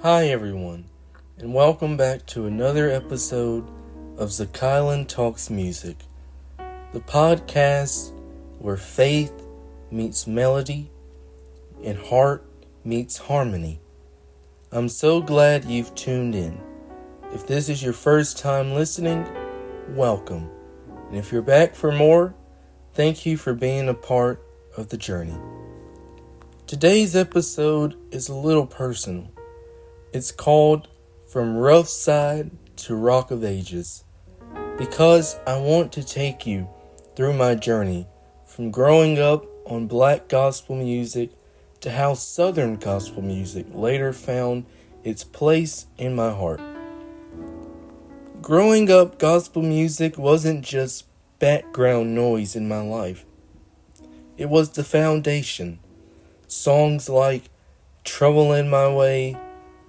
Hi everyone, and welcome back to another episode of Zikihland Talks Music, the podcast where faith meets melody and heart meets harmony. I'm so glad you've tuned in. If this is your first time listening, welcome. And if you're back for more, thank you for being a part of the journey. Today's episode is a little personal. It's called From Rough Side to Rock of Ages, because I want to take you through my journey from growing up on black gospel music to how Southern gospel music later found its place in my heart. Growing up, gospel music wasn't just background noise in my life. It was the foundation. Songs like Trouble in My Way,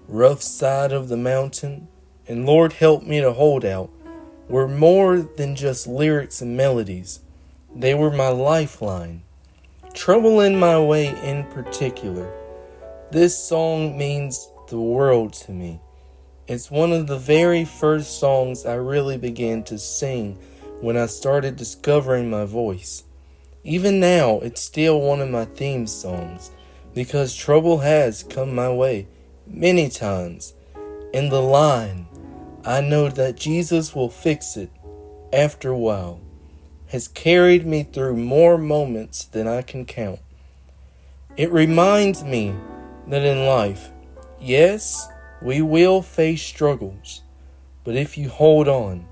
Rough Side of the Mountain, and Lord Help Me to Hold Out were more than just lyrics and melodies. They were my lifeline. Trouble in My Way in particular. This song means the world to me. It's one of the very first songs I really began to sing when I started discovering my voice. Even now, it's still one of my theme songs because trouble has come my way many times. In the line, I know that Jesus will fix it after a while, has carried me through more moments than I can count. It reminds me that in life, yes, we will face struggles, but if you hold on,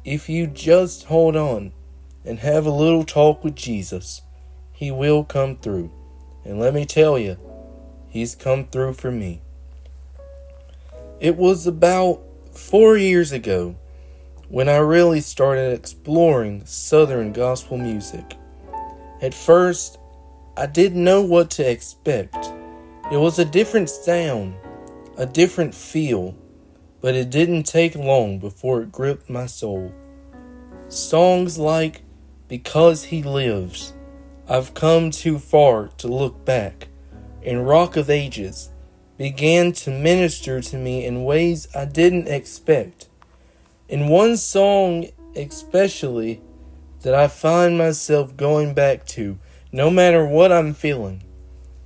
if you just hold on and have a little talk with Jesus, He will come through. And let me tell you, He's come through for me. It was about 4 years ago when I really started exploring Southern gospel music. At first, I didn't know what to expect. It was a different sound, a different feel, but it didn't take long before it gripped my soul. Songs like Because He Lives, I've Come Too Far to Look Back, and Rock of Ages began to minister to me in ways I didn't expect. In one song especially that I find myself going back to no matter what I'm feeling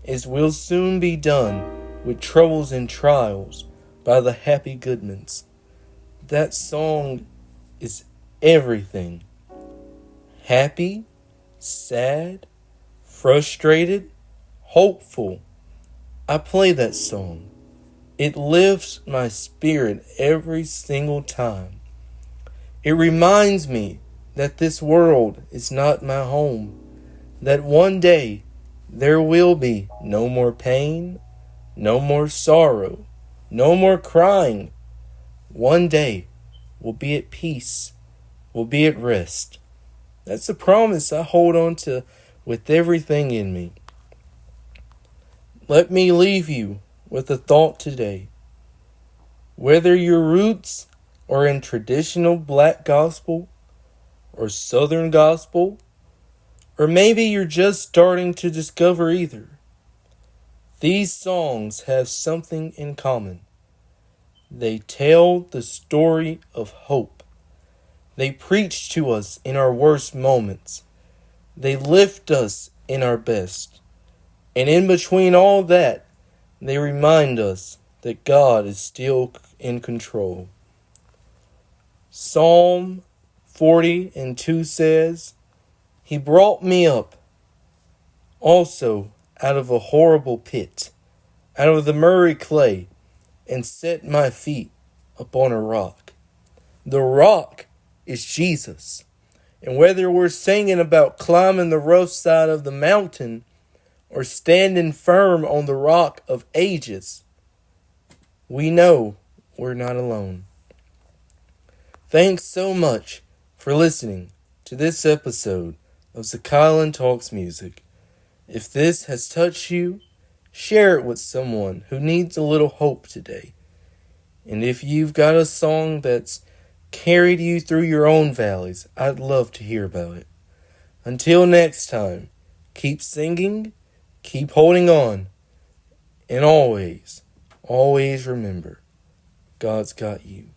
is We'll Soon Be Done with Troubles and Trials by the Happy Goodmans. That song is everything. Happy, sad, frustrated, hopeful. I play that song. It lifts my spirit every single time. It reminds me that this world is not my home, that one day there will be no more pain, no more sorrow, no more crying. One day we'll be at peace, we'll be at rest. That's a promise I hold on to with everything in me. Let me leave you with a thought today. Whether your roots are in traditional black gospel or Southern gospel, or maybe you're just starting to discover either, these songs have something in common. They tell the story of hope. They preach to us in our worst moments. They lift us in our best. And in between all that, they remind us that God is still in control. Psalm 40:2 says, He brought me up also out of a horrible pit, out of the murky clay, and set my feet upon a rock. The rock is Jesus. And whether we're singing about climbing the rough side of the mountain or standing firm on the rock of ages, we know we're not alone. Thanks so much for listening to this episode of Zikihland Talks Music. If this has touched you, share it with someone who needs a little hope today. And if you've got a song that's carried you through your own valleys, I'd love to hear about it. Until next time, keep singing, keep holding on, and always always remember, God's got you.